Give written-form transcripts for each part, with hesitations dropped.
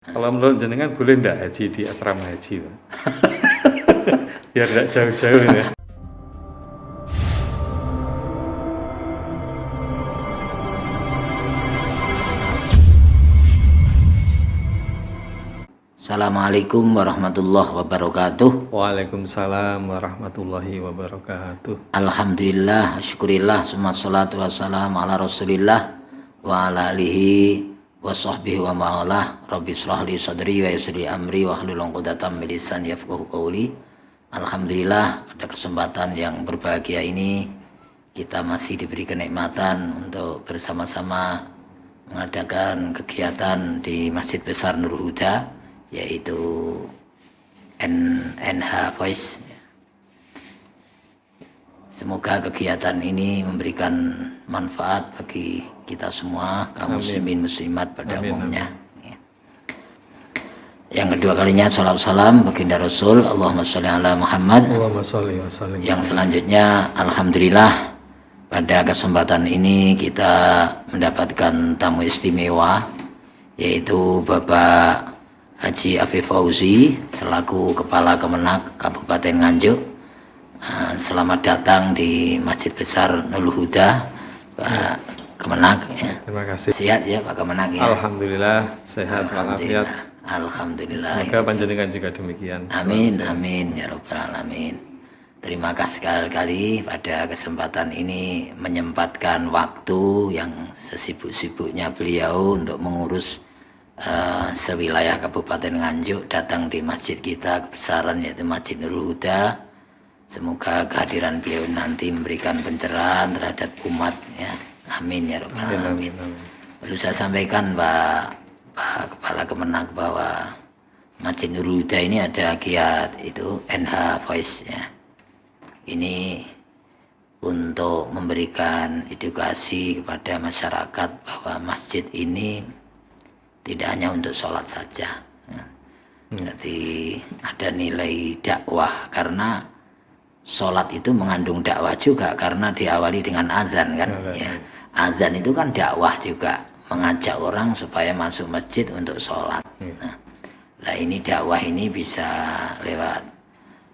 Kalau menurut jenengan boleh ndak haji di asrama haji? Biar ndak jauh-jauh ya. Assalamualaikum warahmatullahi wabarakatuh. Waalaikumsalam warahmatullahi wabarakatuh. Alhamdulillah, syukurillah, salatu wassalamu ala rasulillah wa ala alihi wa sahbihi wa ma'alah. Rabbi shrah li sadri wa yassir li amri wa hlul 'uqdatam min lisani yafqahu qawli. Alhamdulillah, pada kesempatan yang berbahagia ini kita masih diberi kenikmatan untuk bersama-sama mengadakan kegiatan di Masjid Besar Nurul Huda, yaitu NH Voice. Semoga kegiatan ini memberikan manfaat bagi kita semua, kaum muslimin muslimat pada umumnya. Yang kedua kalinya salawat salam baginda Rasul, Allahumma sholli ala Muhammad. Allahumma sholli wa sallim. Yang selanjutnya, alhamdulillah pada kesempatan ini kita mendapatkan tamu istimewa, yaitu Bapak Haji Afif Fauzi selaku Kepala Kemenak Kabupaten Nganjuk. Selamat datang di Masjid Besar Nurul Huda, Pak Kemenak. Ya. Terima kasih. Sehat ya Pak Kemenak ya. Alhamdulillah sehat walafiat. Alhamdulillah. Semoga panjenengan juga demikian. Amin amin ya rabbal alamin. Terima kasih sekali pada kesempatan ini menyempatkan waktu yang sesibuk-sibuknya beliau untuk mengurus sewilayah Kabupaten Nganjuk datang di masjid kita kebesaran, yaitu Masjid Nurul Huda. Semoga kehadiran beliau nanti memberikan pencerahan terhadap umat ya. Amin ya rabbal alamin. Perlu saya sampaikan Pak Kepala Kemenak bahwa Masjid Nurul Huda ini ada giat itu NH Voice ya. Ini untuk memberikan edukasi kepada masyarakat bahwa masjid ini tidak hanya untuk sholat saja. Jadi ada nilai dakwah, karena sholat itu mengandung dakwah juga karena diawali dengan azan kan. Ya. Azan itu kan dakwah juga, mengajak orang supaya masuk masjid untuk sholat. Nah ini dakwah ini bisa lewat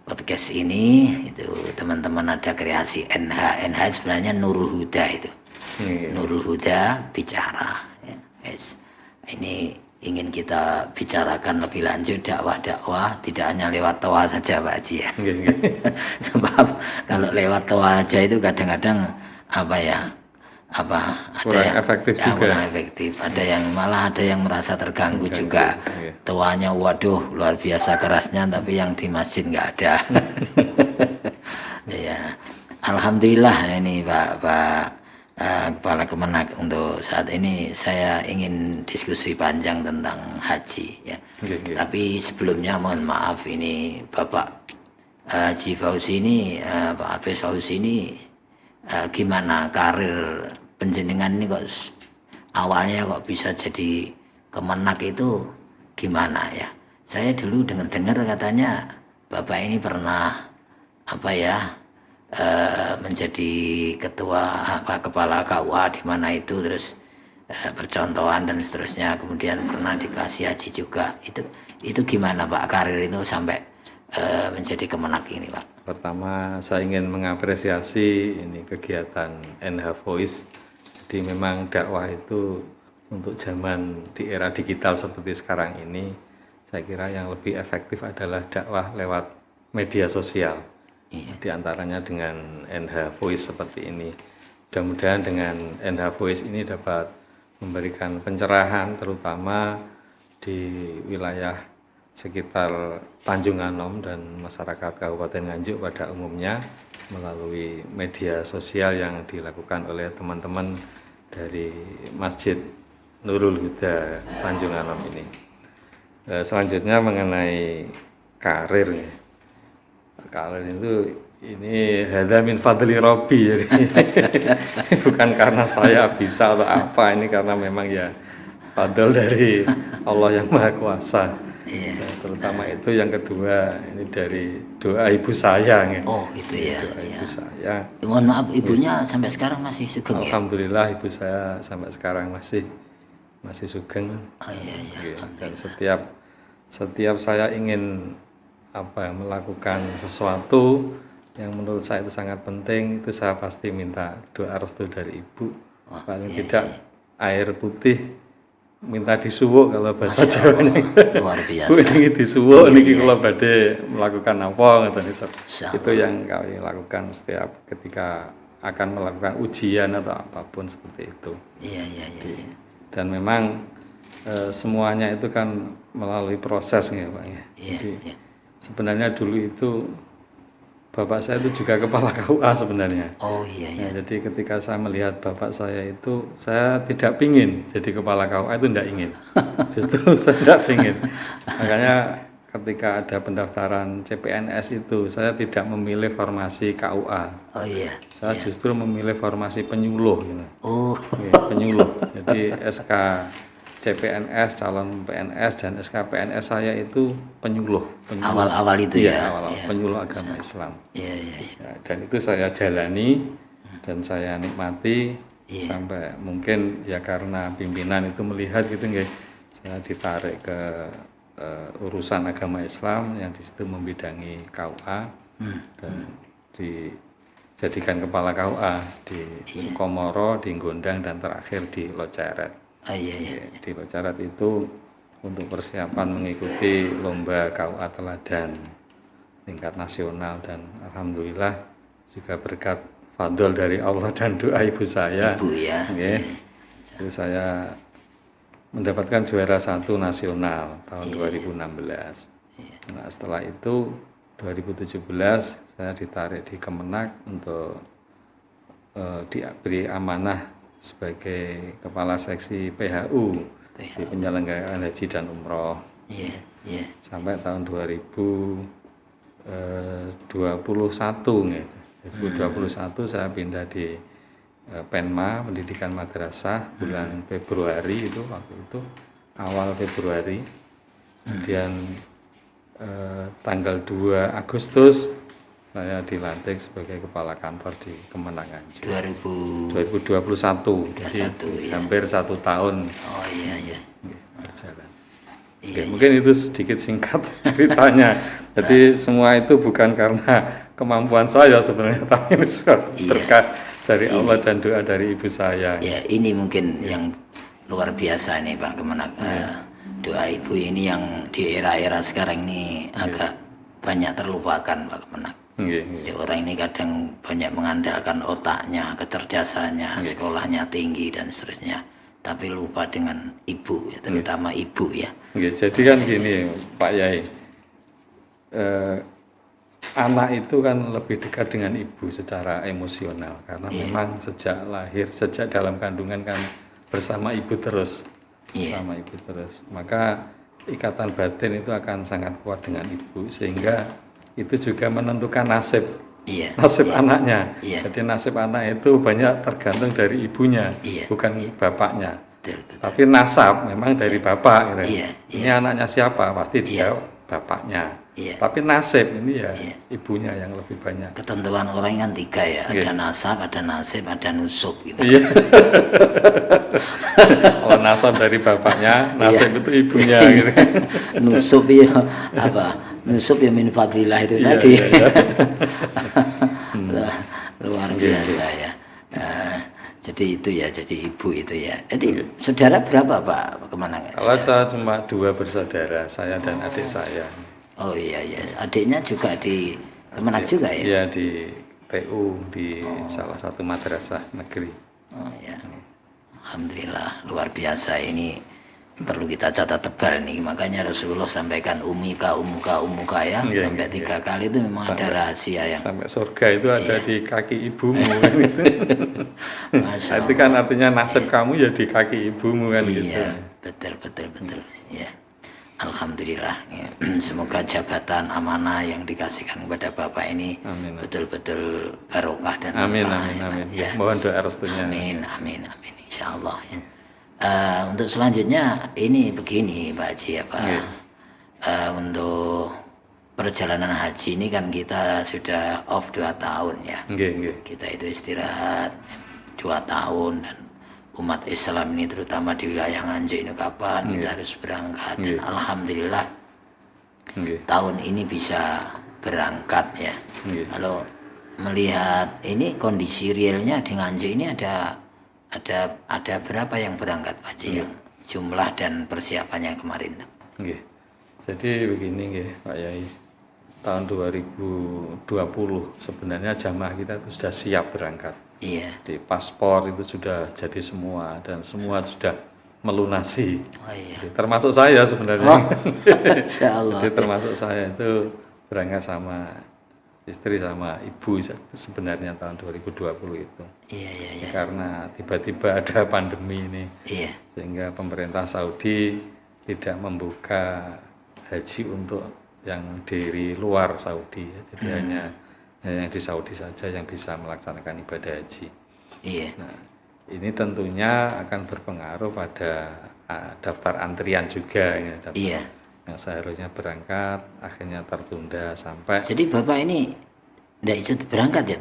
podcast ini, itu teman-teman ada kreasi NH sebenarnya Nurul Huda itu. Nurul Huda bicara. Ya. Ini ingin kita bicarakan lebih lanjut dakwah-dakwah, tidak hanya lewat toa saja Pak Haji ya. Sebab kalau lewat toa aja itu kadang-kadang ada kurang yang efektif juga. Kurang efektif, ada yang malah ada yang merasa terganggu juga. Toanya waduh luar biasa kerasnya, tapi yang di masjid nggak ada. Ya, alhamdulillah ini Pak Kepala Kemenak, untuk saat ini saya ingin diskusi panjang tentang haji ya. Tapi sebelumnya mohon maaf, ini Bapak Haji Fauzi ini, Pak Hafiz Fauzi ini gimana karir penjenengan ini, kok awalnya kok bisa jadi Kemenak itu gimana ya? Saya dulu dengar katanya Bapak ini pernah menjadi ketua kepala KUA di mana itu, terus percontohan dan seterusnya, kemudian pernah dikasih haji juga. Itu gimana Pak karir itu sampai menjadi Kemenak ini Pak? Pertama saya ingin mengapresiasi ini kegiatan NH Voice. Jadi memang dakwah itu untuk zaman di era digital seperti sekarang ini, saya kira yang lebih efektif adalah dakwah lewat media sosial. Di antaranya dengan NH Voice seperti ini. Mudah-mudahan dengan NH Voice ini dapat memberikan pencerahan terutama di wilayah sekitar Tanjung Anom dan masyarakat Kabupaten Nganjuk pada umumnya melalui media sosial yang dilakukan oleh teman-teman dari Masjid Nurul Huda Tanjung Anom ini. Selanjutnya mengenai karir itu, ini hadza min fadli Rabbi, jadi bukan karena saya bisa atau apa, ini karena memang ya fadl dari Allah yang Maha Kuasa. Nah, terutama itu. Yang kedua ini dari doa ibu saya. Oh itu ya. Doa ibu saya. Mohon maaf, ibunya sampai sekarang masih sugeng ya? Alhamdulillah ibu saya sampai sekarang masih masih sugeng. Oh iya, iya. Dan setiap saya ingin melakukan sesuatu yang menurut saya itu sangat penting, itu saya pasti minta doa restu dari ibu. Paling tidak air putih minta disuwuk kalau bahasa Jawanya. Luar biasa. Bu ini disuwuk niki kula badhe melakukan apa ngoten. Itu yang kami lakukan setiap ketika akan melakukan ujian atau apapun seperti itu. Iya. Dan memang semuanya itu kan melalui proses ya Pak ya. Jadi sebenarnya dulu itu bapak saya itu juga kepala KUA sebenarnya. Oh iya. Nah, jadi ketika saya melihat bapak saya itu, saya tidak pingin jadi kepala KUA, itu tidak ingin. Justru saya tidak pingin. Makanya ketika ada pendaftaran CPNS itu, saya tidak memilih formasi KUA. Oh iya. Saya justru memilih formasi penyuluh. Gitu. Oh. Ya, penyuluh. Jadi SK CPNS, calon PNS dan SKPNS saya itu penyuluh. Awal-awal itu ya. Awal-awal penyuluh agama Islam. Iya. Ya, dan itu saya jalani dan saya nikmati sampai mungkin ya karena pimpinan itu melihat gitu nggih, saya ditarik ke urusan agama Islam yang di situ membidangi KUA dan dijadikan kepala KUA di Sukomoro, di Gondang dan terakhir di Loceret. Di Locarat itu untuk persiapan mengikuti lomba KUA teladan tingkat nasional dan alhamdulillah juga berkat fadl dari Allah dan doa ibu saya. Ibu ya. Itu saya mendapatkan juara 1 nasional tahun 2016. Nah, setelah itu 2017 saya ditarik di Kemenak untuk diberi amanah sebagai kepala seksi PHU di penyelenggaraan haji dan umroh. Sampai tahun 2021 nih. 2021 saya pindah di Penma Pendidikan Madrasah bulan Februari itu, waktu itu awal Februari. Kemudian tanggal 2 Agustus saya dilantik sebagai kepala kantor di Kemenang Nganjuk 2021. Jadi hampir 1 tahun. Oh iya. Berjalan. Oke, mungkin itu sedikit singkat ceritanya. Jadi semua itu bukan karena kemampuan saya sebenarnya, tapi ini suatu berkat dari Allah dan doa dari ibu saya. Ya, ini mungkin yang luar biasa nih Pak Kemenak. Doa ibu ini yang di era-era sekarang ini agak banyak terlupakan Pak Kemenak. Jadi orang ini kadang banyak mengandalkan otaknya, kecerdasannya, sekolahnya tinggi dan seterusnya, tapi lupa dengan ibu, ya, terutama ibu ya. Jadi kan gini Pak Yai, anak itu kan lebih dekat dengan ibu secara emosional karena memang sejak lahir, sejak dalam kandungan kan bersama ibu terus, maka ikatan batin itu akan sangat kuat dengan ibu sehingga itu juga menentukan nasib anaknya. Jadi nasib anak itu banyak tergantung dari ibunya, bukan bapaknya. Betul. Tapi nasab memang dari bapak. Gitu. Ini anaknya siapa? Pasti dijawab bapaknya. Tapi nasib ini ibunya yang lebih banyak. Ketentuan orang kan 3 ya, ada nasab, ada nasib, ada nusub. Gitu. Kalau nasab dari bapaknya, nasib itu ibunya. Gitu. Nusub ya apa? Nusub ya min fadlilah itu tadi. Luar biasa ya. Jadi itu ya, jadi ibu itu ya. Jadi saudara berapa Pak Kemenang? Kalau saya cuma 2 bersaudara, saya dan adik saya. Oh iya, adiknya juga di Kemenang juga ya? Iya, di TU, di salah satu madrasah negeri. Oh ya, alhamdulillah luar biasa ini. Perlu kita catat tebal nih, makanya Rasulullah sampaikan umuka ya, sampai 3 kali itu memang ada rahasia yang sampai surga itu ada di kaki ibumu kan gitu. Itu kan artinya nasib kamu ya di kaki ibumu kan gitu. Betul ya. Alhamdulillah ya. Semoga jabatan amanah yang dikasihkan kepada Bapak ini betul-betul barokah dan amin. Ya. Mohon doa restunya. Amin insyaallah ya. Untuk selanjutnya ini begini Pak Haji ya Pak. Untuk perjalanan haji ini kan kita sudah off 2 tahun ya. Kita itu istirahat 2 tahun dan umat Islam ini terutama di wilayah Nganjuk ini kapan kita harus berangkat. Dan alhamdulillah tahun ini bisa berangkat ya. Kalau melihat ini kondisi realnya di Nganjuk ini ada berapa yang berangkat Pak Haji, yang jumlah dan persiapannya kemarin? Jadi begini Pak Yai, tahun 2020 sebenarnya jamaah kita itu sudah siap berangkat. Iya. Di paspor itu sudah jadi semua dan semua sudah melunasi. Oh iya. Jadi, termasuk saya sebenarnya. Insya Allah. Jadi termasuk saya itu berangkat sama istri sama ibu sebenarnya tahun 2020 itu. Iya. Karena tiba-tiba ada pandemi ini. Iya. Sehingga pemerintah Saudi tidak membuka haji untuk yang dari luar Saudi, jadi hanya yang di Saudi saja yang bisa melaksanakan ibadah haji. Iya. Nah, ini tentunya akan berpengaruh pada daftar antrian juga ya, Iya. yang seharusnya berangkat akhirnya tertunda sampai. Jadi Bapak ini tidak ikut berangkat ya?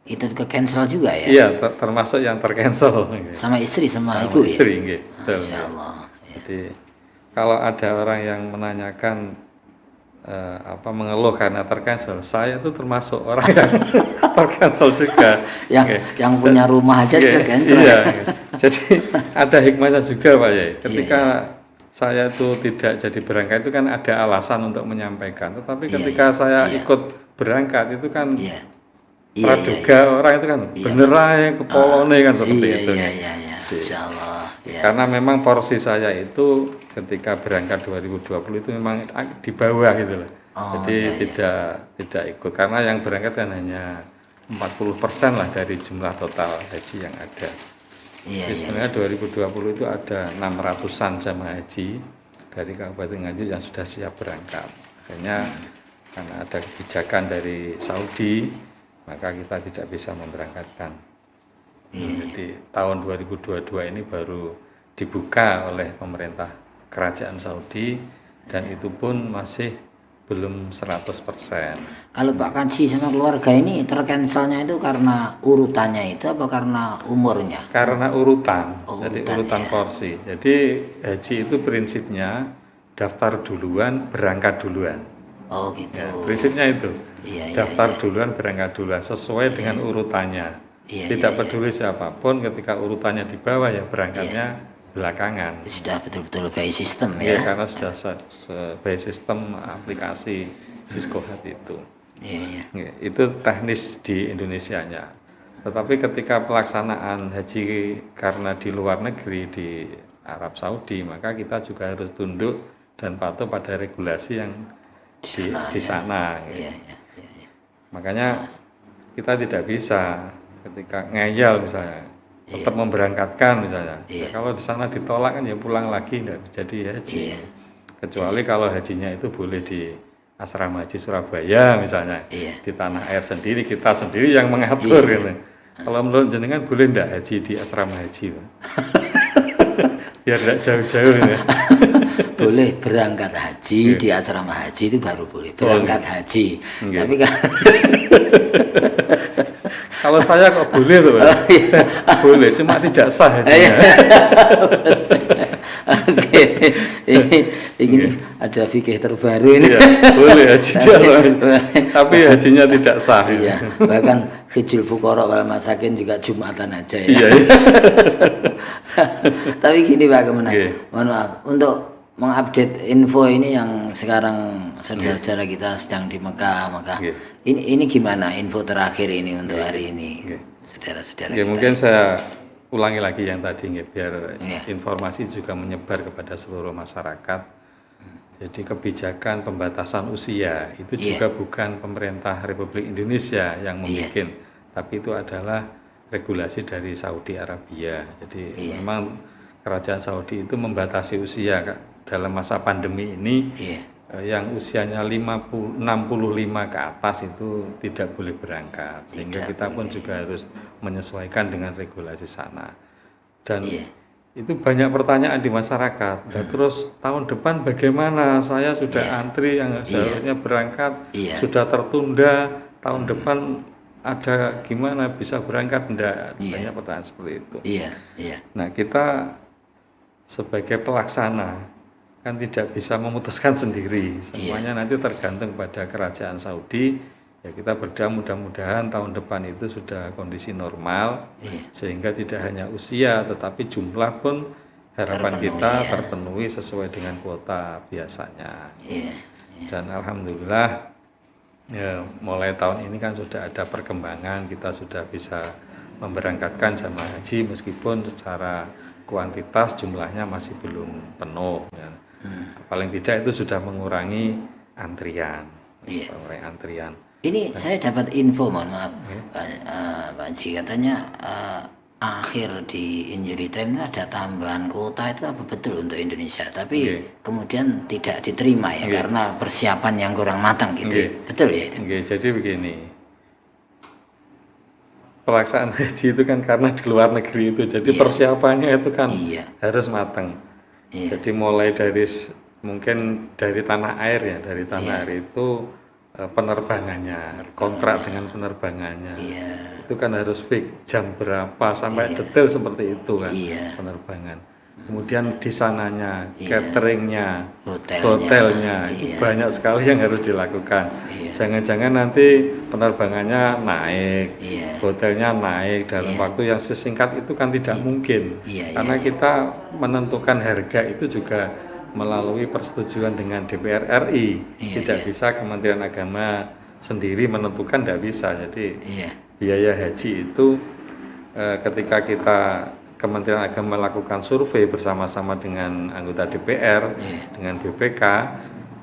Itu ke cancel juga ya? Iya, termasuk yang tercancel. Sama istri sama ibu istri, ya? Betul. Masya Allah. Ya. Jadi kalau ada orang yang menanyakan mengeluh karena tercancel, saya itu termasuk orang yang tercancel juga. Yang punya rumah aja tercancel. Iya. Jadi ada hikmahnya juga Pak Yai. Ketika saya itu tidak jadi berangkat itu kan ada alasan untuk menyampaikan. Tetapi ketika saya ikut berangkat itu kan praduga orang itu kan bener aja kepolone kan seperti itu. Iya. Insyaallah. Karena memang porsi saya itu ketika berangkat 2020 itu memang di bawah gitu loh. Jadi tidak ikut karena yang berangkat kan hanya 40% lah dari jumlah total haji yang ada. Jadi sebenarnya 2020 itu ada 600-an jamaah haji dari Kabupaten Nganjuk yang sudah siap berangkat. Akhirnya karena ada kebijakan dari Saudi, maka kita tidak bisa memberangkatkan. Jadi tahun 2022 ini baru dibuka oleh pemerintah kerajaan Saudi dan itu pun masih belum 100%. Kalau Pak Kaji sama keluarga ini tercancelnya itu karena urutannya itu apa karena umurnya? Karena urutan, jadi urutan, urutan porsi. Jadi haji itu prinsipnya daftar duluan, berangkat duluan. Oh gitu. Ya, prinsipnya itu. Daftar duluan, berangkat duluan sesuai dengan urutannya. Tidak peduli siapapun, ketika urutannya di bawah ya berangkatnya belakangan. Itu sudah betul-betul by system ya. Karena sudah by system aplikasi Cisco Health itu. Itu teknis di Indonesianya. Tetapi ketika pelaksanaan haji karena di luar negeri di Arab Saudi, maka kita juga harus tunduk dan patuh pada regulasi yang di sana. Makanya kita tidak bisa ketika ngeyel misalnya tetap memberangkatkan misalnya. Kalau di sana ditolak kan ya pulang lagi tidak jadi haji. Kecuali kalau hajinya itu boleh di asrama haji Surabaya misalnya, di tanah air sendiri, kita sendiri yang mengatur gitu. Kalau menurut jenengan boleh enggak haji di asrama haji? Biar tidak jauh-jauh ya. Boleh berangkat haji di asrama haji itu baru boleh berangkat haji. Tapi kan kalau saya kok boleh tuh, boleh, cuma tidak sah hajinya. Oke, ini ada fikih terbaru ini. Boleh haji tapi hajinya tidak sah. Bahkan hijul fuqara wal masakin juga Jumatan aja ya. Tapi gini Pak Kemenang, mohon maaf untuk mengupdate info ini yang sekarang saudara-saudara kita sedang di Mekah. Ini gimana info terakhir ini untuk hari ini, saudara-saudara kita? Mungkin saya ulangi lagi yang tadi biar informasi juga menyebar kepada seluruh masyarakat. Jadi kebijakan pembatasan usia itu juga bukan pemerintah Republik Indonesia yang membuat, tapi itu adalah regulasi dari Saudi Arabia. Jadi memang kerajaan Saudi itu membatasi usia dalam masa pandemi ini. Yang usianya 65 ke atas itu tidak boleh berangkat, sehingga kita pun juga harus menyesuaikan dengan regulasi sana. Dan itu banyak pertanyaan di masyarakat. Dan terus tahun depan bagaimana? Saya sudah antri yang seharusnya berangkat sudah tertunda. Tahun depan ada gimana bisa berangkat enggak? Iya. Banyak pertanyaan seperti itu. Iya, iya. Nah, kita sebagai pelaksana kan tidak bisa memutuskan sendiri. Semuanya nanti tergantung pada kerajaan Saudi. Ya kita berdoa mudah-mudahan tahun depan itu sudah kondisi normal, sehingga tidak hanya usia tetapi jumlah pun harapan kita terpenuhi sesuai dengan kuota biasanya. Iya. Dan alhamdulillah ya, mulai tahun ini kan sudah ada perkembangan, kita sudah bisa memberangkatkan jamaah haji meskipun secara kuantitas jumlahnya masih belum penuh ya. Paling tidak itu sudah mengurangi antrian. Iya. Mengurangi antrian. Ini saya dapat info, mohon maaf, Pak Haji, katanya akhir di injury time itu ada tambahan kuota, itu apa betul untuk Indonesia? Tapi kemudian tidak diterima ya karena persiapan yang kurang matang gitu. Betul ya itu? Jadi begini, pelaksanaan haji itu kan karena di luar negeri itu, jadi persiapannya itu kan harus matang. Jadi mulai dari mungkin dari tanah air ya, dari tanah air itu penerbangannya, kontrak dengan penerbangannya, itu kan harus fix jam berapa sampai detail seperti itu kan penerbangan. Kemudian di sananya, cateringnya, hotelnya itu banyak sekali yang harus dilakukan. Jangan-jangan nanti penerbangannya naik, hotelnya naik dalam waktu yang sesingkat itu kan tidak mungkin, karena kita menentukan harga itu juga melalui persetujuan dengan DPR RI, tidak bisa Kementerian Agama sendiri menentukan, tidak bisa. Jadi biaya haji itu ketika kita Kementerian Agama melakukan survei bersama-sama dengan anggota DPR, dengan BPK,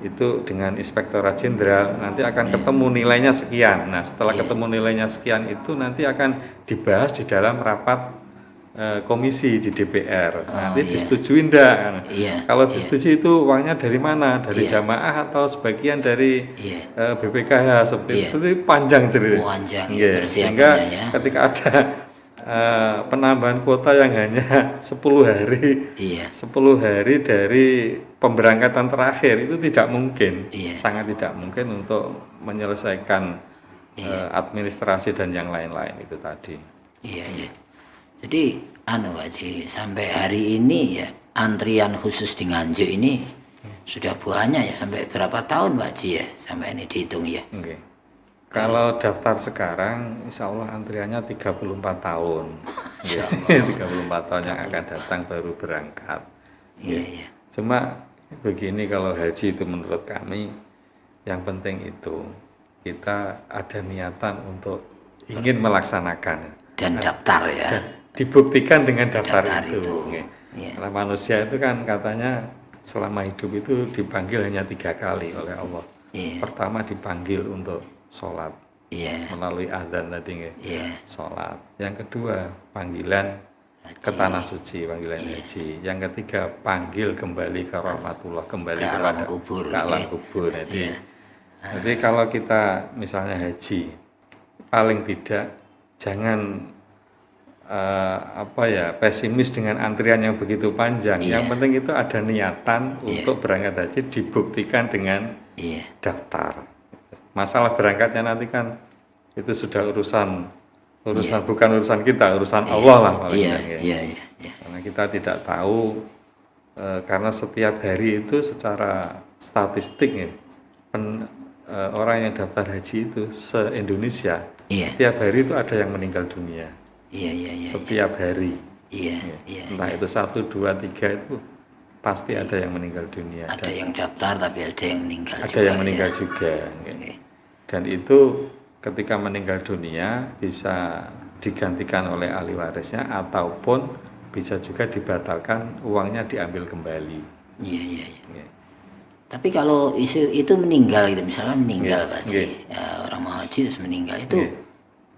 itu dengan Inspektorat Jenderal, nanti akan ketemu nilainya sekian. Nah, setelah ketemu nilainya sekian itu nanti akan dibahas di dalam rapat komisi di DPR. Nanti disetujui enggak? Kalau disetujui itu uangnya dari mana? Dari jamaah atau sebagian dari BPKH seperti itu panjang cerita. Sehingga ketika ada penambahan kuota yang hanya 10 hari, 10 hari dari pemberangkatan terakhir itu tidak mungkin, sangat tidak mungkin untuk menyelesaikan administrasi dan yang lain-lain itu tadi. Jadi Pak Haji, sampai hari ini ya antrian khusus di Nganjuk ini sudah banyak ya, sampai berapa tahun Pak Haji ya, sampai ini dihitung ya? Kalau daftar sekarang insya Allah antriannya 34 tahun. 34 tahun yang akan datang baru berangkat. Cuma begini, kalau haji itu menurut kami yang penting itu kita ada niatan untuk ingin melaksanakan dan daftar ya. Dan dibuktikan dengan daftar itu. Karena manusia itu kan katanya selama hidup itu dipanggil hanya 3 kali oleh Allah. Pertama dipanggil untuk sholat, melalui azan tadi, sholat. Yang kedua panggilan haji. Ke tanah suci, panggilan haji. Yang ketiga panggil kembali ke rahmatullah, kembali ke alam kubur. Jadi kalau kita misalnya haji, paling tidak jangan pesimis dengan antrian yang begitu panjang. Yang penting itu ada niatan untuk berangkat haji, dibuktikan dengan daftar. Masalah berangkatnya nanti kan itu sudah urusan bukan urusan kita, urusan Allah lah paling karena kita tidak tahu, karena setiap hari itu secara statistik orang yang daftar haji itu se-Indonesia setiap hari itu ada yang meninggal dunia. Setiap hari. Entah itu 1, 2, 3 itu pasti ada yang meninggal dunia. Ada yang daftar tapi ada yang meninggal juga. Ada yang meninggal juga. Dan itu ketika meninggal dunia bisa digantikan oleh ahli warisnya ataupun bisa juga dibatalkan, uangnya diambil kembali. Tapi kalau itu meninggal gitu, misalnya meninggal Pak Haji, orang mau haji terus meninggal itu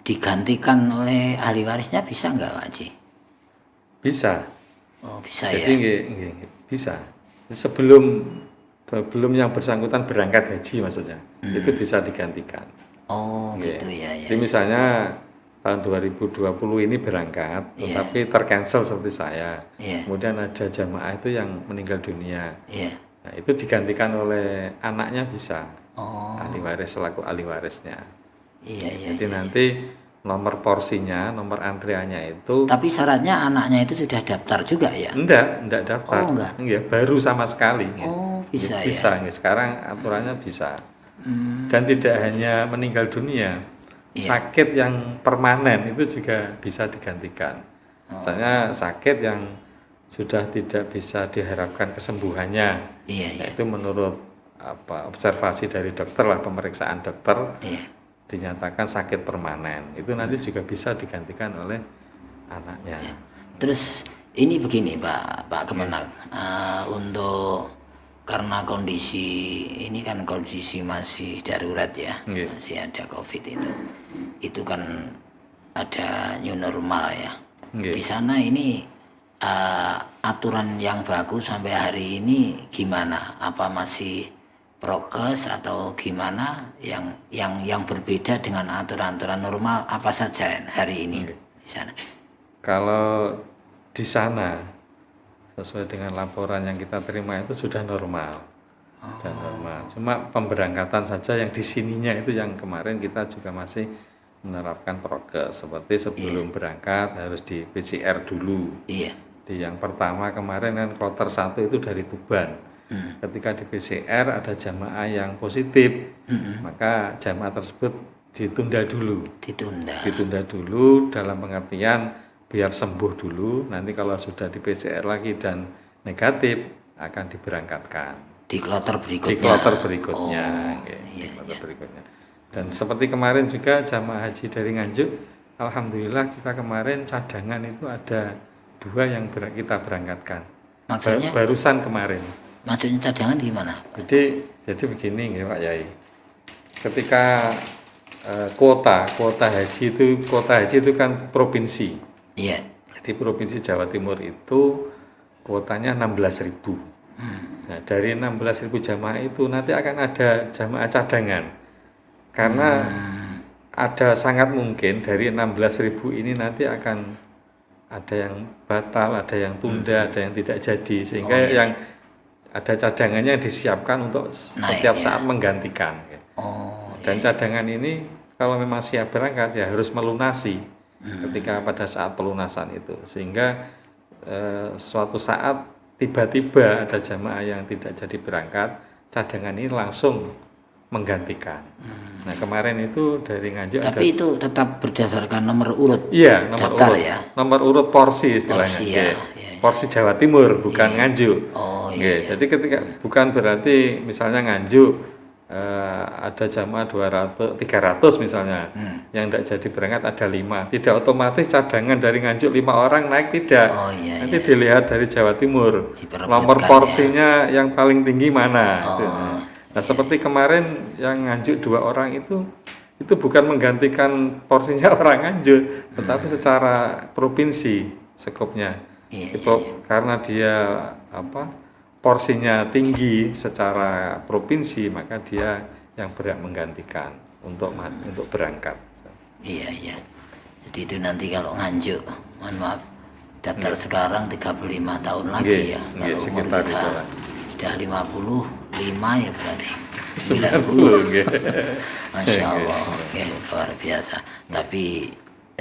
digantikan oleh ahli warisnya bisa nggak Pak Haji? Bisa. Oh bisa. Jadi bisa. Sebelum yang bersangkutan berangkat haji maksudnya, itu bisa digantikan. Oh gitu ya. Jadi misalnya tahun 2020 ini berangkat, tetapi tercancel seperti saya. Kemudian ada jamaah itu yang meninggal dunia. Nah, itu digantikan oleh anaknya bisa. Ahli waris selaku ahli warisnya. Iya, iya. Jadi nanti nomor porsinya, nomor antriannya itu Tapi syaratnya anaknya itu sudah daftar juga ya? enggak daftar. Oh, enggak. Iya, baru sama sekali. Oh, bisa ya. Bisa, sekarang aturannya bisa. Dan tidak hanya meninggal dunia, sakit yang permanen itu juga bisa digantikan. Misalnya sakit yang sudah tidak bisa diharapkan kesembuhannya, Iya, iya. itu menurut observasi dari dokter lah, pemeriksaan dokter, Iya. dinyatakan sakit permanen, itu nanti juga bisa digantikan oleh anaknya. Terus ini begini Pak Kemenag, untuk karena kondisi ini kan kondisi masih darurat ya, Iya. masih ada COVID itu kan ada new normal ya. Iya. Di sana ini aturan yang bagus sampai hari ini gimana? Apa masih prokes atau gimana? Yang berbeda dengan aturan-aturan normal apa saja hari ini di sana? Kalau di sana sesuai dengan laporan yang kita terima itu sudah normal. Sudah normal. Cuma pemberangkatan saja yang di sininya itu yang kemarin kita juga masih menerapkan prokes, seperti sebelum berangkat harus di PCR dulu. Iya. Di yang pertama kemarin kan kloter 1 itu dari Tuban. Ketika di PCR ada jamaah yang positif, maka jamaah tersebut ditunda dulu. Ditunda dulu dalam pengertian biar sembuh dulu, nanti kalau sudah di PCR lagi dan negatif akan diberangkatkan Di kloter berikutnya. di kloter berikutnya. Iya, Berikutnya. Dan seperti kemarin juga jamaah haji dari Nganjuk, alhamdulillah kita kemarin cadangan itu ada 2 yang kita berangkatkan. Maksudnya? Barusan kemarin. Maksudnya cadangan gimana? Jadi begini ya Pak Yai. Ketika kuota haji itu kan provinsi. Iya. Di provinsi Jawa Timur itu kuotanya 16.000. Nah, dari 16.000 jamaah itu nanti akan ada jamaah cadangan. Karena ada sangat mungkin dari 16.000 ini nanti akan ada yang batal, ada yang tunda, ada yang tidak jadi, sehingga yang ada cadangannya disiapkan untuk setiap saat menggantikan. Dan cadangan ini kalau memang siap berangkat ya harus melunasi ketika pada saat pelunasan itu, sehingga suatu saat tiba-tiba ada jamaah yang tidak jadi berangkat, cadangan ini langsung menggantikan. Nah kemarin itu dari Nganjuk Tapi itu tetap berdasarkan nomor urut. Iya, nomor daftar urut. Ya. Nomor urut porsi istilahnya. Porsi, Iya. ya. Porsi Jawa Timur bukan Nganjuk. Oh iya. Jadi ketika bukan berarti misalnya Nganjuk ada jamaah 200 300 misalnya. Yang tidak jadi berangkat ada 5. Tidak otomatis cadangan dari Nganjuk 5 orang naik, tidak. Nanti dilihat dari Jawa Timur. Nomor porsinya yang paling tinggi mana gitu. Nah, seperti kemarin yang Nganjuk 2 orang itu bukan menggantikan porsinya orang Nganjuk, tetapi secara provinsi skopnya. Karena dia porsinya tinggi secara provinsi, maka dia yang berhak menggantikan untuk berangkat. Iya. Jadi itu nanti kalau Nganjuk, mohon maaf, daftar sekarang 35 tahun lagi ya. Kalau umur kita sudah 55 ya berarti 90. Masya Allah. Oke, luar biasa. Tapi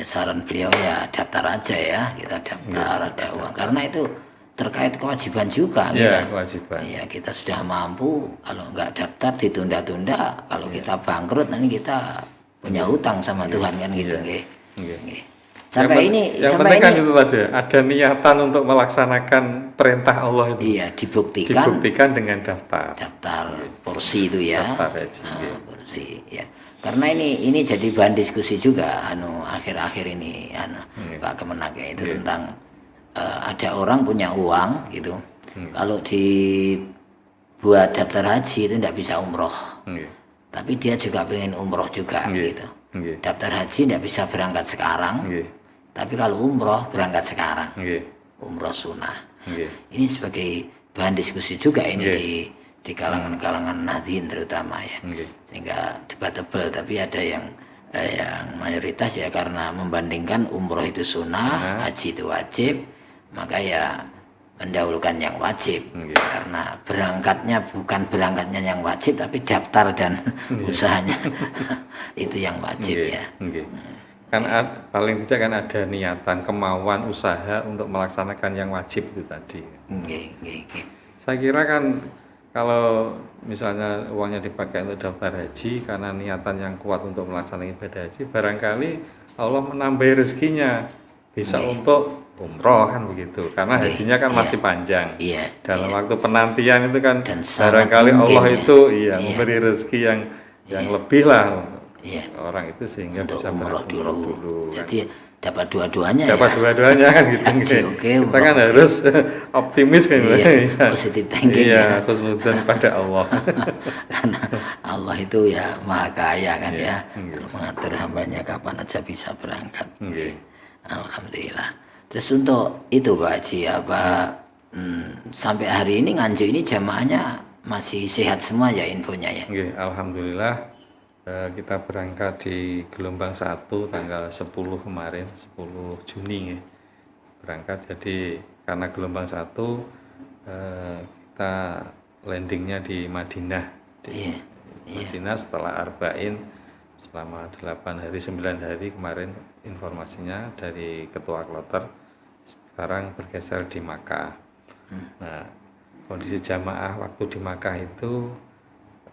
saran beliau ya daftar aja ya, kita daftar, ada uang, karena itu terkait kewajiban juga. Kewajiban. Ya, kita sudah mampu, kalau nggak daftar ditunda-tunda, kalau kita bangkrut nanti kita punya hutang sama Tuhan kan gitu. Sampai yang penting kan itu tadi, ada niatan untuk melaksanakan perintah Allah itu. Iya, dibuktikan dengan daftar porsi itu ya. Daftar haji. Porsi ya. Karena ini jadi bahan diskusi juga akhir-akhir ini Pak Kemenag ya, itu tentang ada orang punya uang gitu. Kalau dibuat daftar haji itu tidak bisa umroh. Tapi dia juga pengen umroh juga gitu. Daftar haji tidak bisa berangkat sekarang. Tapi kalau umroh berangkat sekarang. Umroh sunnah. Ini sebagai bahan diskusi juga ini di kalangan-kalangan Nahdien terutama ya. Sehingga debatable, tapi ada yang mayoritas ya karena membandingkan umroh itu sunnah, haji itu wajib, maka ya mendahulukan yang wajib. Nggih. Karena bukan berangkatnya yang wajib, tapi daftar dan usahanya itu yang wajib Nggih, ya. nggih. Kan paling tidak kan ada niatan, kemauan, usaha untuk melaksanakan yang wajib itu tadi. Nggih. Saya kira kan kalau misalnya uangnya dipakai untuk daftar haji karena niatan yang kuat untuk melaksanakan ibadah haji, barangkali Allah menambah rezekinya bisa untuk umroh kan begitu. Karena hajinya kan masih panjang. Iya. Dalam waktu penantian itu kan Dan sangat barangkali mungkin Allah ya. itu memberi rezeki yang lebih lah untuk Iya. orang itu sehingga Untuk bisa umroh berumroh dulu. Jadi dapat dua-duanya Dapat ya. dua-duanya kan gitu. Haji oke, Kita umroh kan oke. harus optimis kan. Iya, Iya. positive thinking Iya, ya. khusnudzon pada Allah. Karena Allah itu ya maha kaya kan Iya, ya, mengatur hambanya kapan aja bisa berangkat. Nggih. Alhamdulillah. Terus untuk itu Pak Haji sampai hari ini Nganjuk ini jamaahnya masih sehat semua ya infonya ya. Nggih, alhamdulillah kita berangkat di gelombang 1 tanggal 10 kemarin, 10 Juni ya. Berangkat, jadi karena gelombang 1 kita landingnya di Madinah. Iya. Madinah setelah Arba'in selama 8 hari 9 hari kemarin informasinya dari ketua kloter, sekarang bergeser di Makkah. Nah, kondisi jamaah waktu di Makkah itu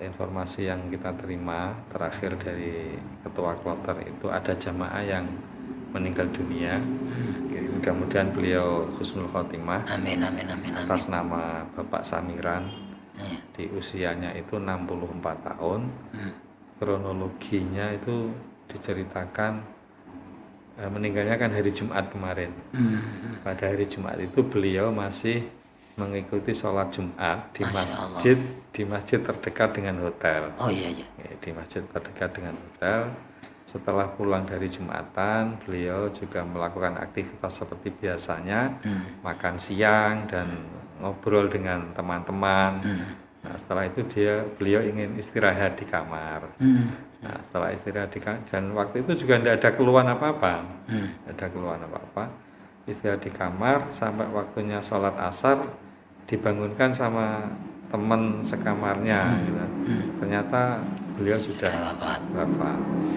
informasi yang kita terima terakhir dari ketua kloter itu ada jamaah yang meninggal dunia. Jadi, mudah-mudahan beliau husnul khotimah Amin. atas nama Bapak Samiran. Di usianya itu 64 tahun. Kronologinya itu diceritakan meninggalnya kan hari Jumat kemarin. Pada hari Jumat itu beliau masih mengikuti sholat Jumat di masjid terdekat dengan hotel. Oh iya. Di masjid terdekat dengan hotel. Setelah pulang dari Jumatan, beliau juga melakukan aktivitas seperti biasanya, makan siang dan ngobrol dengan teman-teman. Nah, setelah itu beliau ingin istirahat di kamar. Nah, setelah istirahat di kamar, dan waktu itu juga tidak ada keluhan apa-apa. Istirahat di kamar sampai waktunya sholat asar, dibangunkan sama teman sekamarnya. Gitu. Ternyata beliau sudah wafat.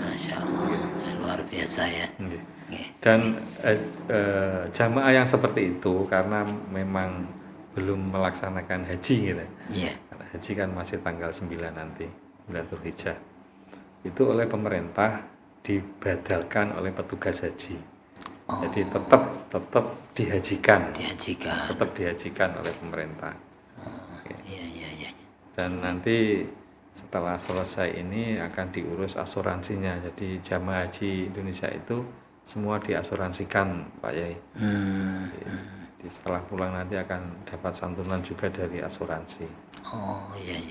Masya Allah, luar biasa ya. Dan jamaah yang seperti itu karena memang belum melaksanakan haji gitu. Karena haji kan masih tanggal 9 nanti, 9 Dzulhijjah. Itu oleh pemerintah dibadalkan oleh petugas haji. Jadi tetap dihajikan. Tetap dihajikan oleh pemerintah. Iya. Dan nanti setelah selesai ini akan diurus asuransinya. Jadi jamaah haji Indonesia itu semua diasuransikan, Pak Yai. Jadi setelah pulang nanti akan dapat santunan juga dari asuransi. Oh iya.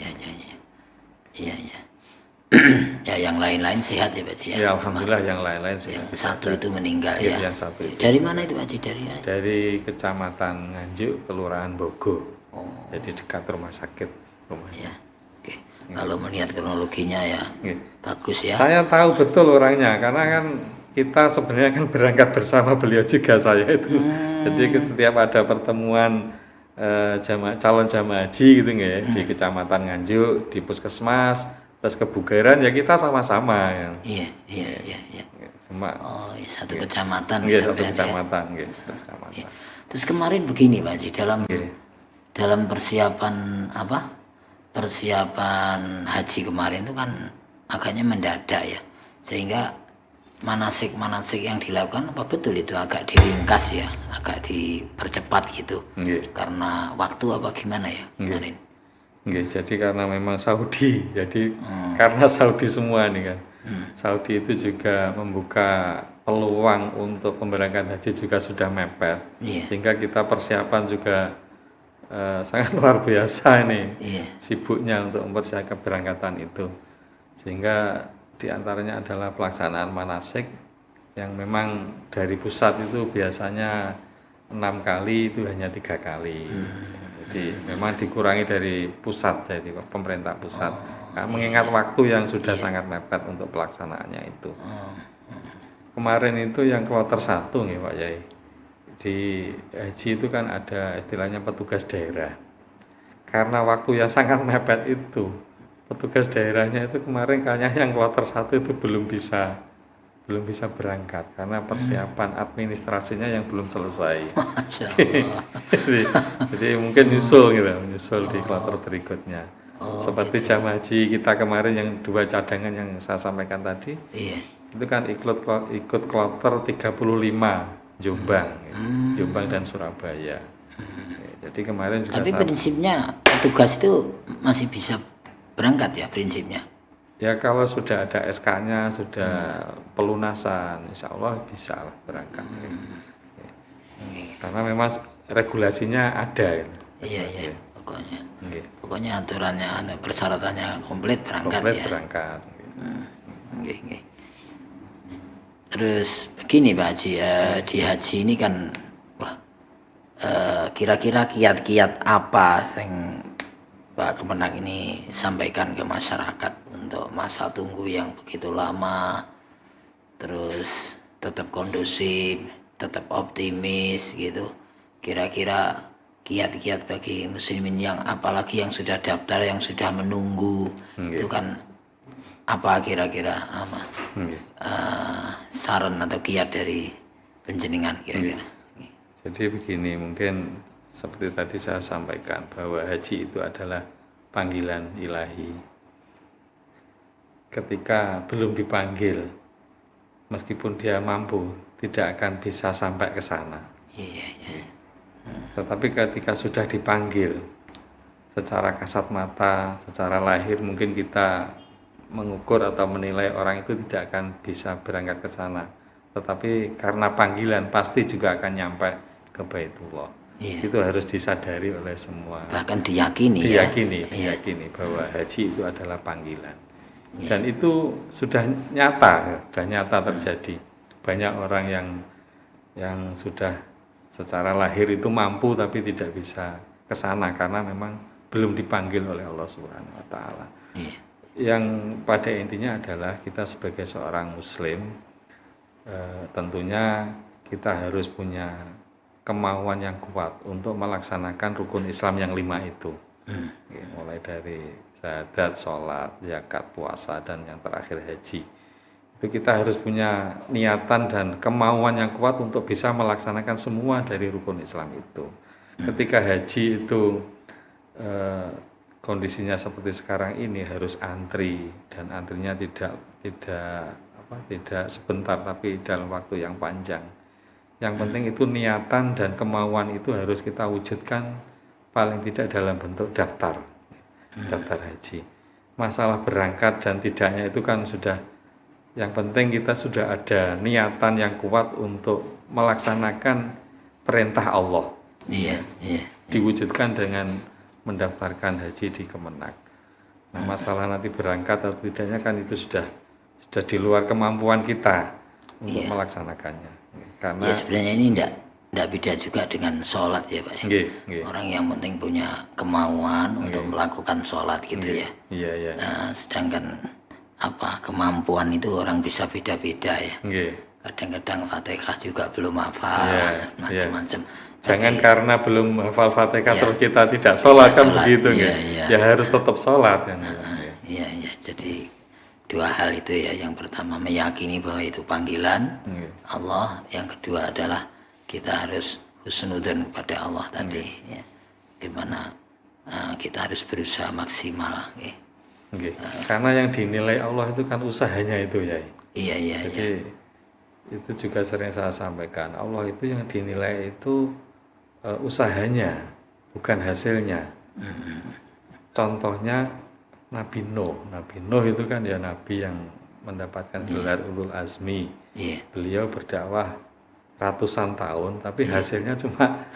Ya yang lain-lain sehat ya Pak Haji ya. Ya alhamdulillah yang lain-lain sehat. Yang satu itu meninggal ya. Yang satu itu. Dari mana itu Pak Haji? Dari Kecamatan Nganjuk, Kelurahan Bogo. Jadi dekat rumah sakit rumahnya. Ya. Oke. Kalau melihat kronologinya ya bagus ya. Saya tahu betul orangnya karena kan kita sebenarnya kan berangkat bersama beliau juga saya itu. Jadi setiap ada pertemuan calon jamaah haji gitu nggak ya, di Kecamatan Nganjuk, di Puskesmas, terus kebugaran ya kita sama-sama ya. Iya. Sama. Oh, satu kecamatan. Satu kecamatan, ya. Terus kemarin begini Pak Haji, dalam persiapan haji kemarin itu kan agaknya mendadak ya, sehingga manasik yang dilakukan apa betul itu agak diringkas ya, agak dipercepat gitu. Karena waktu apa gimana ya kemarin? Jadi karena memang Saudi, jadi karena Saudi semua nih kan. Saudi itu juga membuka peluang untuk pemberangkatan haji juga sudah mepet, sehingga kita persiapan juga sangat luar biasa nih, sibuknya untuk mempersiapkan keberangkatan itu, sehingga diantaranya adalah pelaksanaan manasik yang memang dari pusat itu biasanya 6 kali, itu hanya 3 kali. Jadi memang dikurangi dari pusat, dari pemerintah pusat. Mengingat waktu yang sudah sangat mepet untuk pelaksanaannya itu. Kemarin itu yang kloter 1 nih Pak Yai. di haji itu kan ada istilahnya petugas daerah. Karena waktu yang sangat mepet itu, petugas daerahnya itu kemarin kayaknya yang kloter 1 itu belum bisa berangkat karena persiapan administrasinya yang belum selesai. Masya Allah. jadi mungkin nyusul di kloter berikutnya. Seperti jamaah haji kita kemarin yang 2 cadangan yang saya sampaikan tadi, Iya. itu kan ikut kloter 35 Jombang, Jombang dan Surabaya. Jadi kemarin juga Tapi prinsipnya petugas itu masih bisa berangkat ya prinsipnya. ya kalau sudah ada SK-nya, sudah pelunasan, insya Allah bisa lah berangkat. Karena memang regulasinya ada. Iya, pokoknya. Oke. Pokoknya aturannya, persyaratannya komplit berangkat Komplit ya. berangkat. Oke. Terus begini Pak Haji, di haji ini kan, wah, kira-kira kiat-kiat apa yang Pak Kemenak ini sampaikan ke masyarakat untuk masa tunggu yang begitu lama, terus tetap kondusif, tetap optimis gitu. Kira-kira kiat-kiat bagi muslimin yang apalagi yang sudah daftar, yang sudah menunggu, itu kan apa kira-kira saran atau kiat dari penjenengan kira-kira? Jadi begini, mungkin seperti tadi saya sampaikan bahwa haji itu adalah panggilan ilahi. Ketika belum dipanggil, meskipun dia mampu, tidak akan bisa sampai ke sana. Iya. Tetapi ketika sudah dipanggil, secara kasat mata, secara lahir mungkin kita mengukur atau menilai orang itu tidak akan bisa berangkat ke sana. Tetapi karena panggilan pasti juga akan nyampe ke Baitullah. Iya. Itu harus disadari oleh semua. Bahkan diyakini bahwa haji itu adalah panggilan. Dan itu sudah nyata terjadi. Banyak orang yang sudah secara lahir itu mampu tapi tidak bisa ke sana karena memang belum dipanggil oleh Allah Subhanahu wa taala. Iya. Yang pada intinya adalah kita sebagai seorang muslim tentunya kita harus punya kemauan yang kuat untuk melaksanakan rukun Islam yang 5 itu. Mulai dari syahadat, sholat, zakat, puasa, dan yang terakhir haji. Itu kita harus punya niatan dan kemauan yang kuat untuk bisa melaksanakan semua dari rukun Islam itu. Ketika haji itu kondisinya seperti sekarang ini harus antri, dan antrinya tidak sebentar tapi dalam waktu yang panjang. Yang penting itu niatan dan kemauan itu harus kita wujudkan paling tidak dalam bentuk daftar haji. Masalah berangkat dan tidaknya itu kan sudah, yang penting kita sudah ada niatan yang kuat untuk melaksanakan perintah Allah. Iya. Diwujudkan dengan mendaftarkan haji di Kemenak. Nah, masalah nanti berangkat atau tidaknya kan itu sudah di luar kemampuan kita untuk melaksanakannya. Karena Ya sebenarnya ini enggak beda juga dengan sholat ya Pak ya. Orang yang penting punya kemauan untuk melakukan sholat gitu ya. Iya. Nah, sedangkan kemampuan itu orang bisa beda-beda ya. Kadang-kadang Fatihah juga belum hafal, macam-macam. Jangan karena belum hafal Fatihah terus kita tidak sholat kan begitu ya harus tetap sholat kan. Iya. Jadi dua hal itu ya. Yang pertama meyakini bahwa itu panggilan Allah. Yang kedua adalah kita harus husnudzon kepada Allah tadi. Ya. Gimana kita harus berusaha maksimal. Karena yang dinilai Allah itu kan usahanya itu ya. Iya. Jadi itu juga sering saya sampaikan. Allah itu yang dinilai itu usahanya, bukan hasilnya. Contohnya Nabi Nuh itu kan ya nabi yang mendapatkan gelar ulul azmi. Beliau berdakwah ratusan tahun, tapi hasilnya cuma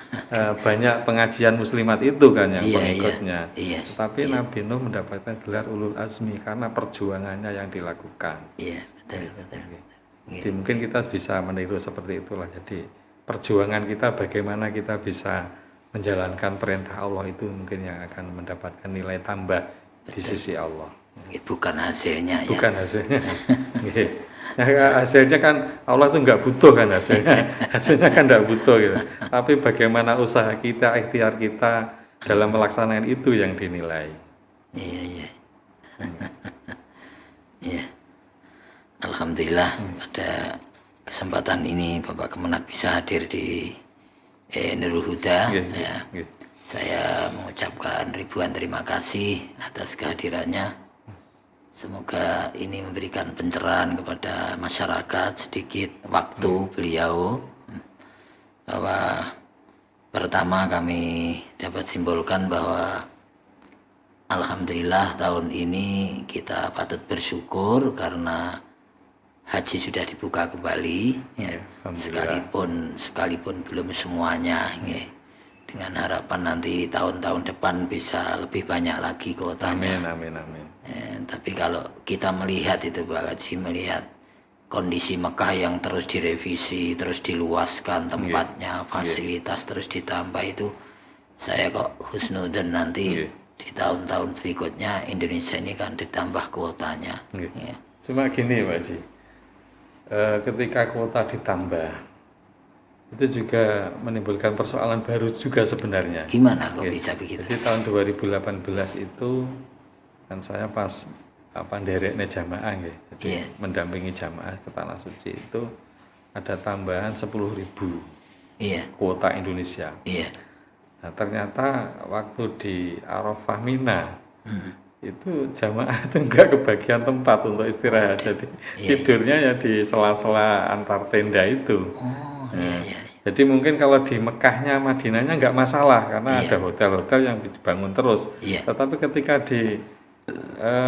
banyak pengajian muslimat itu kan yang pengikutnya. Tapi Nabi Nuh mendapatkan gelar ulul azmi karena perjuangannya yang dilakukan. Iya, betul. Jadi mungkin kita bisa meniru seperti itulah. Jadi perjuangan kita bagaimana kita bisa menjalankan perintah Allah itu mungkin yang akan mendapatkan nilai tambah di sisi Allah. Bukan hasilnya ya. Bukan hasilnya. Nah, hasilnya kan Allah itu nggak butuh kan hasilnya kan nggak butuh gitu. Tapi bagaimana usaha kita, ikhtiar kita dalam melaksanakan itu yang dinilai. Iya, iya. Iya. Alhamdulillah pada kesempatan ini Bapak Kemenak bisa hadir di Nurul Huda. Nggih, Ya. nggih. Saya mengucapkan ribuan terima kasih atas kehadirannya. Semoga ini memberikan pencerahan kepada masyarakat, sedikit waktu beliau, bahwa pertama kami dapat simpulkan bahwa alhamdulillah tahun ini kita patut bersyukur karena haji sudah dibuka kembali, ya. sekalipun belum semuanya, ya. Dengan harapan nanti tahun-tahun depan bisa lebih banyak lagi kuotanya. Amin, amin, amin. Tapi kalau kita melihat itu Pak Haji, melihat kondisi Mekah yang terus direvisi, terus diluaskan tempatnya, fasilitas terus ditambah, itu saya kok husnudzon nanti di tahun-tahun berikutnya Indonesia ini kan ditambah kuotanya. Ya. Cuma gini Pak Haji, ketika kuota ditambah itu juga menimbulkan persoalan baru juga sebenarnya. Gimana kok bisa begitu? Jadi tahun 2018 itu kan saya pas nderekne jamaah nggih. Jadi mendampingi jamaah ke Tanah Suci itu ada tambahan 10.000 kuota Indonesia. Nah, ternyata waktu di Arafah Mina itu jamaah itu enggak kebagian tempat untuk istirahat. Jadi tidurnya ya di sela-sela antar tenda itu. Jadi mungkin kalau di Mekahnya, Madinahnya enggak masalah karena ada hotel-hotel yang dibangun terus. Tetapi ketika di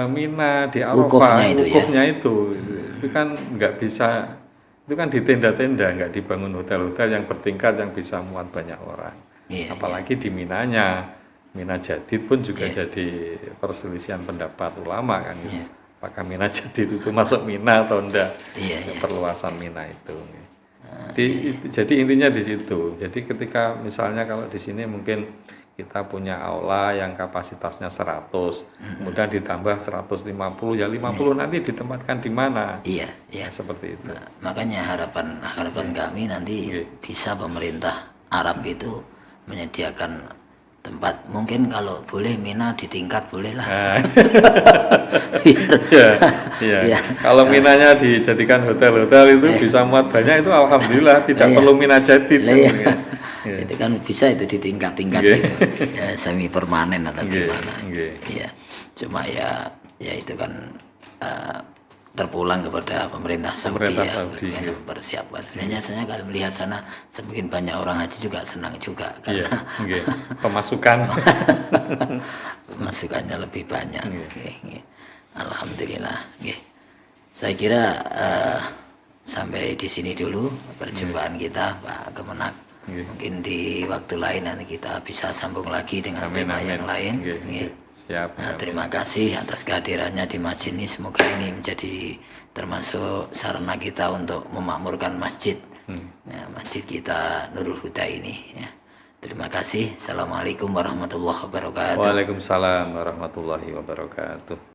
Mina, di Arafah, wukufnya itu kan nggak bisa, itu kan di tenda-tenda, nggak dibangun hotel-hotel yang bertingkat yang bisa muat banyak orang. Apalagi di Minanya, Mina Jadid pun juga jadi perselisihan pendapat ulama kan. Apakah Mina Jadid itu masuk Mina atau enggak? Perluasan Mina itu. Jadi intinya di situ. Jadi ketika misalnya kalau di sini mungkin kita punya aula yang kapasitasnya 100, kemudian ditambah 150, ya 50 nanti ditempatkan di mana? Seperti itu. Nah, makanya harapan kami nanti bisa pemerintah Arab itu menyediakan tempat, mungkin kalau boleh Mina ditingkat boleh lah. Kalau Minanya dijadikan hotel-hotel itu bisa muat banyak, itu alhamdulillah tidak perlu Mina Jadid. Itu kan bisa itu ditingkat-tingkat gitu. Ya semi permanen atau gimana. Cuma ya itu kan terpulang kepada pemerintah Saudi yang mempersiapkan. Biasanya kalau melihat sana semakin banyak orang haji juga senang juga karena pemasukannya lebih banyak. Alhamdulillah. Saya kira sampai di sini dulu perjumpaan kita Pak Kemenak. Mungkin di waktu lain nanti kita bisa sambung lagi dengan tema yang lain. Siap. Terima kasih atas kehadirannya di masjid ini. Semoga ini menjadi termasuk sarana kita untuk memakmurkan masjid, masjid kita Nurul Huda ini. Terima kasih. Assalamualaikum warahmatullahi wabarakatuh. Waalaikumsalam warahmatullahi wabarakatuh.